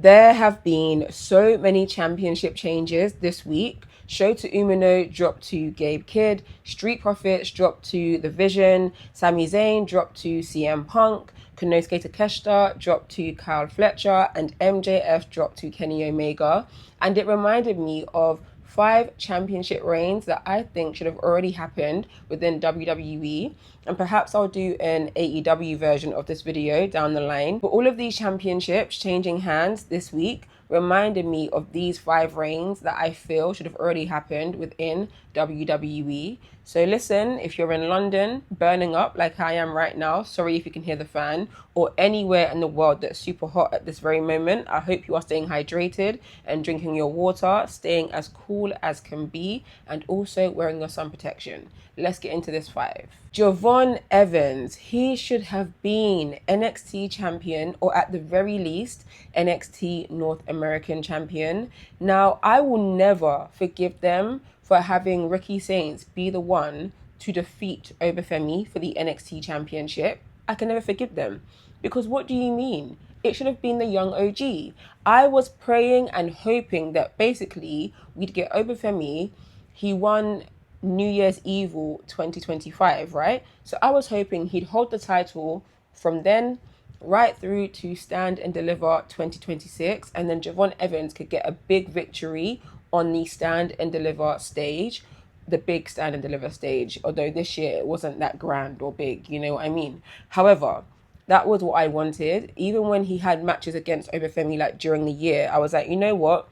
There have been so many championship changes this week. Shota Umino dropped to Gabe Kidd, Street Profits dropped to The Vision, Sami Zayn dropped to CM Punk, Konosuke Takeshita dropped to Kyle Fletcher, and MJF dropped to Kenny Omega. And it reminded me of 5 championship reigns that I think should have already happened within WWE. And perhaps I'll do an AEW version of this video down the line. But all of these championships changing hands this week reminded me of these 5 reigns that I feel should have already happened within WWE. So listen, if you're in London, burning up like I am right now, sorry if you can hear the fan, or anywhere in the world that's super hot at this very moment, I hope you are staying hydrated and drinking your water, staying as cool as can be, and also wearing your sun protection. Let's get into this 5. Javon Evans, he should have been NXT champion, or at the very least, NXT North American champion. Now, I will never forgive them for having Ricky Saints be the one to defeat Obafemi for the NXT championship. I can never forgive them. Because what do you mean? It should have been the young OG. I was praying and hoping that basically we'd get Obafemi. He won New Year's Evil 2025, right? So I was hoping he'd hold the title from then right through to Stand and Deliver 2026, and then Javon Evans could get a big victory on the Stand and Deliver stage, the big Stand and Deliver stage, although this year it wasn't that grand or big, you know what I mean? However, that was what I wanted. Even when he had matches against Obafemi like during the year, I was like, you know what?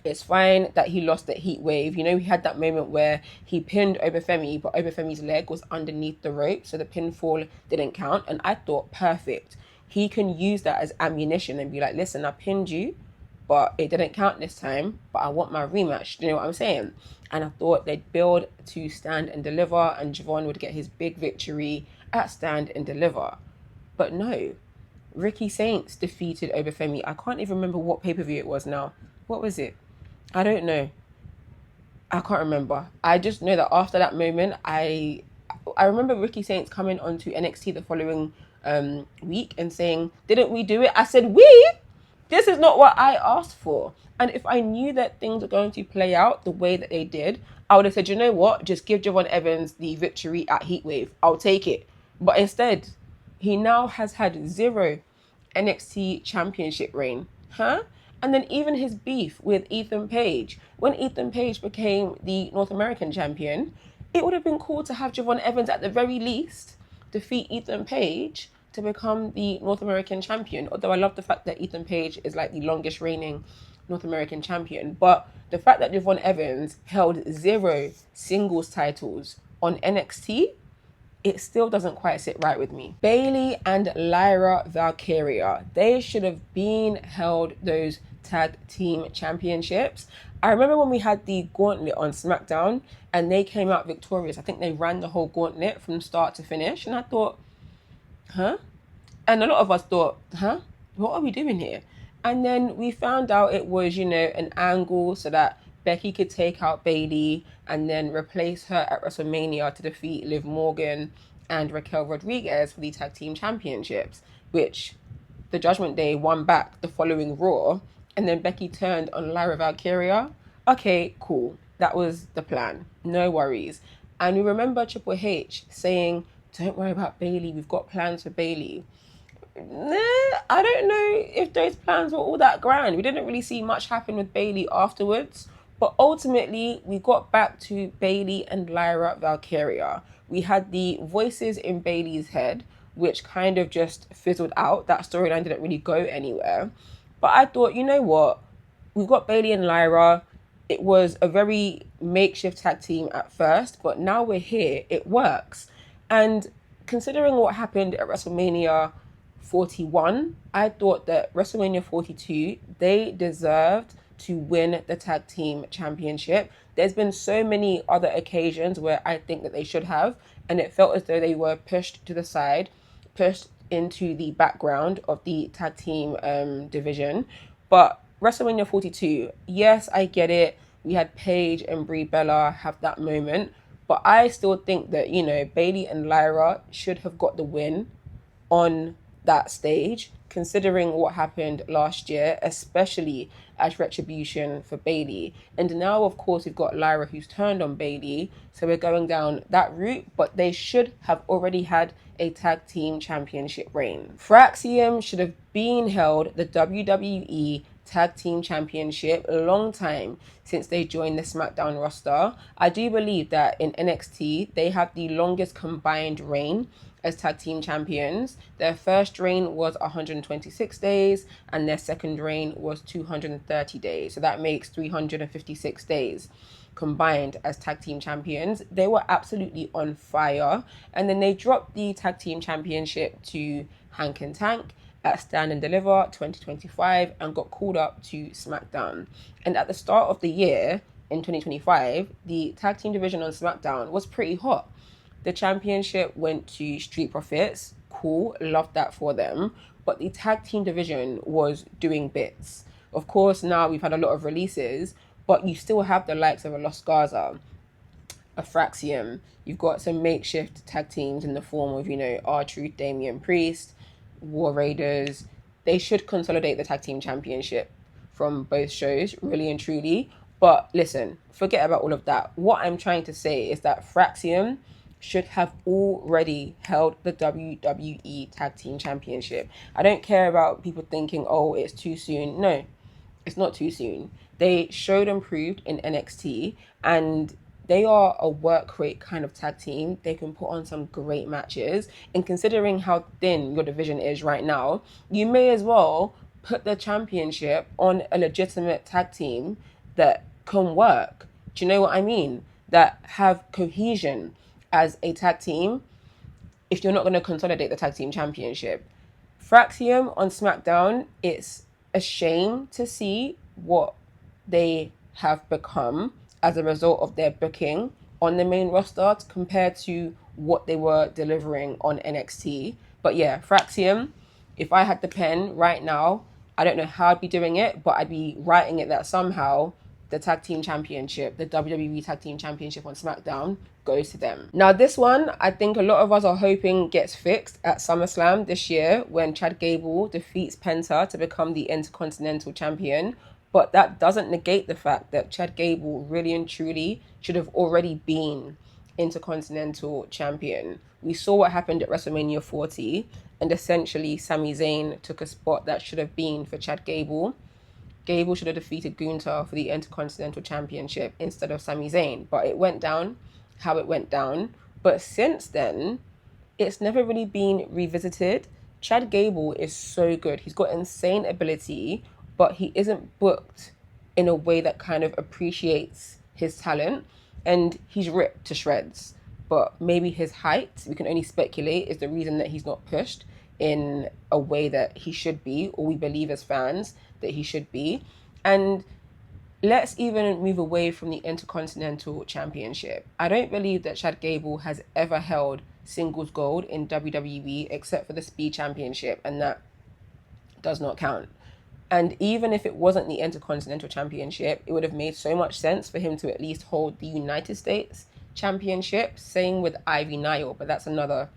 It's fine that he lost that heat wave. You know, he had that moment where he pinned Obafemi, but Obafemi's leg was underneath the rope, so the pinfall didn't count. And I thought, perfect. He can use that as ammunition and be like, listen, I pinned you, but it didn't count this time, but I want my rematch. Do you know what I'm saying? And I thought they'd build to Stand and Deliver, and Javon would get his big victory at Stand and Deliver. But no, Ricky Saints defeated Obafemi. I can't even remember what pay-per-view it was now. What was it? I don't know. I can't remember. I just know that after that moment, I remember Ricky Saints coming onto NXT the following week and saying, didn't we do it? I said, we? This is not what I asked for. And if I knew that things were going to play out the way that they did, I would have said, you know what? Just give Javon Evans the victory at Heatwave. I'll take it. But instead, he now has had 0 NXT championship reign. Huh? And then even his beef with Ethan Page. When Ethan Page became the North American champion, it would have been cool to have Javon Evans at the very least defeat Ethan Page to become the North American champion. Although I love the fact that Ethan Page is like the longest reigning North American champion. But the fact that Javon Evans held 0 singles titles on NXT, it still doesn't quite sit right with me. Bayley and Lyra Valkyria, they should have been held those tag team championships. I remember when we had the gauntlet on SmackDown and they came out victorious. I think they ran the whole gauntlet from start to finish. And I thought, huh? And a lot of us thought, huh? What are we doing here? And then we found out it was, you know, an angle so that Becky could take out Bayley and then replace her at WrestleMania to defeat Liv Morgan and Raquel Rodriguez for the tag team championships, which the Judgment Day won back the following Raw, and then Becky turned on Lyra Valkyria. Okay, cool. That was the plan. No worries. And we remember Triple H saying, don't worry about Bayley. We've got plans for Bayley. I don't know if those plans were all that grand. We didn't really see much happen with Bayley afterwards. But ultimately, we got back to Bayley and Lyra Valkyria. We had the voices in Bayley's head, which kind of just fizzled out. That storyline didn't really go anywhere. But I thought, you know what? We've got Bayley and Lyra. It was a very makeshift tag team at first, but now we're here. It works. And considering what happened at WrestleMania 41, I thought that WrestleMania 42, they deserved to win the tag team championship. There's been so many other occasions where I think that they should have, and it felt as though they were pushed to the side, pushed into the background of the tag team division. But WrestleMania 42, yes, I get it. We had Paige and Brie Bella have that moment, but I still think that, you know, Bayley and Lyra should have got the win on that stage. considering what happened last year, especially as retribution for Bayley. And now, of course, we've got Lyra who's turned on Bayley, so we're going down that route, but they should have already had a tag team championship reign. Fraxium should have been held the WWE Tag Team Championship a long time since they joined the SmackDown roster. I do believe that in NXT, they have the longest combined reign as tag team champions. Their first reign was 126 days and their second reign was 230 days. So that makes 356 days combined as tag team champions. They were absolutely on fire. And then they dropped the tag team championship to Hank and Tank at Stand and Deliver 2025 and got called up to SmackDown. And at the start of the year in 2025, the tag team division on SmackDown was pretty hot. The championship went to Street Profits. Cool, loved that for them. But the tag team division was doing bits. Of course, now we've had a lot of releases, but you still have the likes of a Los Garza, a Fraxium. You've got some makeshift tag teams in the form of, R-Truth, Damian Priest, War Raiders. They should consolidate the tag team championship from both shows, really and truly. But listen, forget about all of that. What I'm trying to say is that Fraxium should have already held the WWE Tag Team Championship. I don't care about people thinking, oh, it's too soon. No, it's not too soon. They showed and proved in NXT, and they are a work rate kind of tag team. They can put on some great matches. And considering how thin your division is right now, you may as well put the championship on a legitimate tag team that can work. Do you know what I mean? That have cohesion as a tag team if you're not going to consolidate the tag team championship. Fraxium on SmackDown, it's a shame to see what they have become as a result of their booking on the main roster compared to what they were delivering on NXT. But yeah, Fraxium, if I had the pen right now, I don't know how I'd be doing it, but I'd be writing it that somehow the tag team championship, the WWE tag team championship on SmackDown, goes to them. Now this one, I think a lot of us are hoping gets fixed at SummerSlam this year when Chad Gable defeats Penta to become the Intercontinental Champion. But that doesn't negate the fact that Chad Gable really and truly should have already been Intercontinental Champion. We saw what happened at WrestleMania 40, and essentially Sami Zayn took a spot that should have been for Chad Gable. Gable should have defeated Gunther for the Intercontinental Championship instead of Sami Zayn. But it went down how it went down. But since then, it's never really been revisited. Chad Gable is so good. He's got insane ability, but he isn't booked in a way that kind of appreciates his talent. And he's ripped to shreds. But maybe his height, we can only speculate, is the reason that he's not pushed in a way that he should be, or we believe as fans that he should be. And let's even move away from the Intercontinental Championship. I don't believe that Chad Gable has ever held singles gold in WWE except for the Speed Championship, and that does not count. And even if it wasn't the Intercontinental Championship, it would have made so much sense for him to at least hold the United States Championship. Same with Ivy Nile, but that's another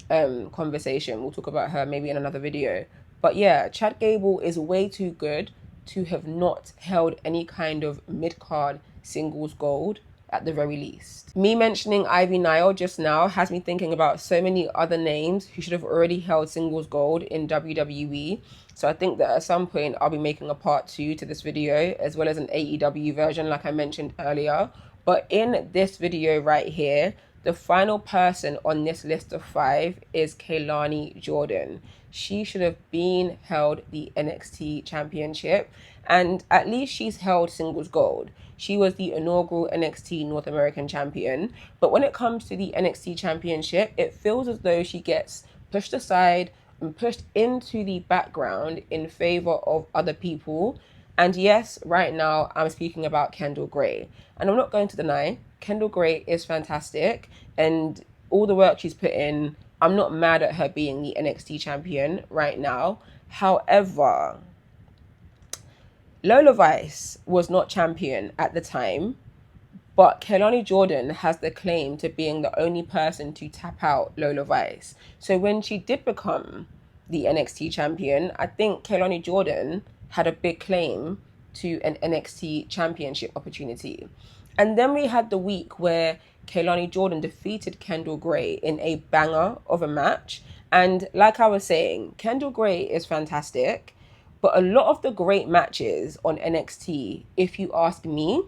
conversation. We'll talk about her maybe in another video. But yeah, Chad Gable is way too good to have not held any kind of mid-card singles gold at the very least. Me mentioning Ivy Nile just now has me thinking about so many other names who should have already held singles gold in WWE. So I think that at some point I'll be making a part 2 to this video, as well as an AEW version like I mentioned earlier. But in this video right here, the final person on this list of 5 is Kehlani Jordan. She should have been held the NXT Championship, and at least she's held singles gold. She was the inaugural NXT North American Champion, but when it comes to the NXT Championship, it feels as though she gets pushed aside and pushed into the background in favor of other people. And yes, right now I'm speaking about Kendall Gray. And I'm not going to deny, Kendall Gray is fantastic, and all the work she's put in, I'm not mad at her being the NXT champion right now. However, Lola Vice was not champion at the time, but Kehlani Jordan has the claim to being the only person to tap out Lola Vice. So when she did become the NXT champion, I think Kehlani Jordan had a big claim to an NXT championship opportunity. And then we had the week where Kehlani Jordan defeated Kendall Gray in a banger of a match. And like I was saying, Kendall Gray is fantastic. But a lot of the great matches on NXT, if you ask me,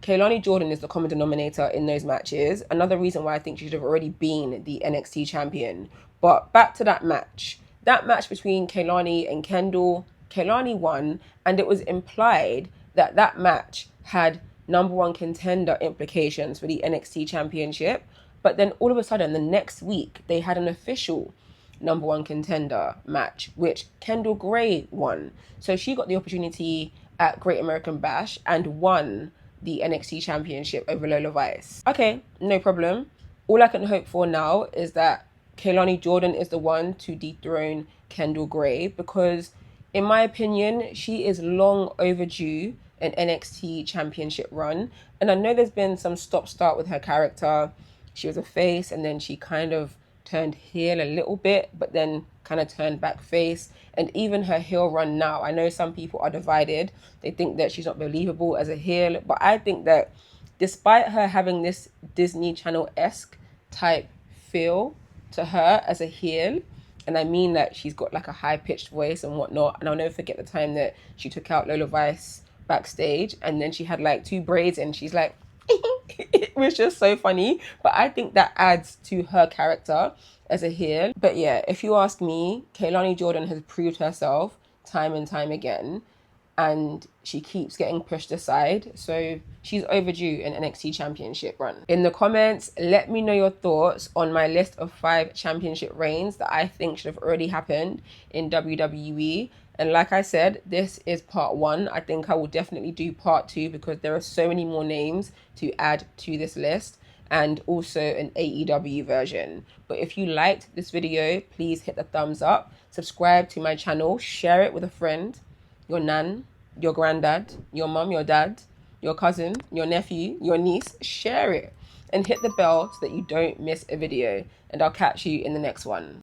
Kehlani Jordan is the common denominator in those matches. Another reason why I think she should have already been the NXT champion. But back to that match. That match between Kehlani and Kendall, Kehlani won, and it was implied that that match had number one contender implications for the NXT championship. But then all of a sudden, the next week, they had an official number one contender match, which Kendall Gray won. So she got the opportunity at Great American Bash and won the NXT championship over Lola Vice. Okay, no problem. All I can hope for now is that Kehlani Jordan is the one to dethrone Kendall Gray, because in my opinion, she is long overdue an NXT championship run. And I know there's been some stop-start with her character. She was a face and then she kind of turned heel a little bit, but then kind of turned back face. And even her heel run now, I know some people are divided. They think that she's not believable as a heel, but I think that despite her having this Disney Channel-esque type feel to her as a heel, and I mean that she's got like a high-pitched voice and whatnot, and I'll never forget the time that she took out Lola Vice backstage and then she had like two braids and she's like, it was just so funny. But I think that adds to her character as a heel. But yeah, if you ask me, Kehlani Jordan has proved herself time and time again, and she keeps getting pushed aside. So she's overdue an NXT championship run. In the comments, let me know your thoughts on my list of 5 championship reigns that I think should have already happened in WWE. And like I said, this is part 1. I think I will definitely do part 2 because there are so many more names to add to this list, and also an AEW version. But if you liked this video, please hit the thumbs up, subscribe to my channel, share it with a friend, your nan, your granddad, your mum, your dad, your cousin, your nephew, your niece. Share it and hit the bell so that you don't miss a video. And I'll catch you in the next one.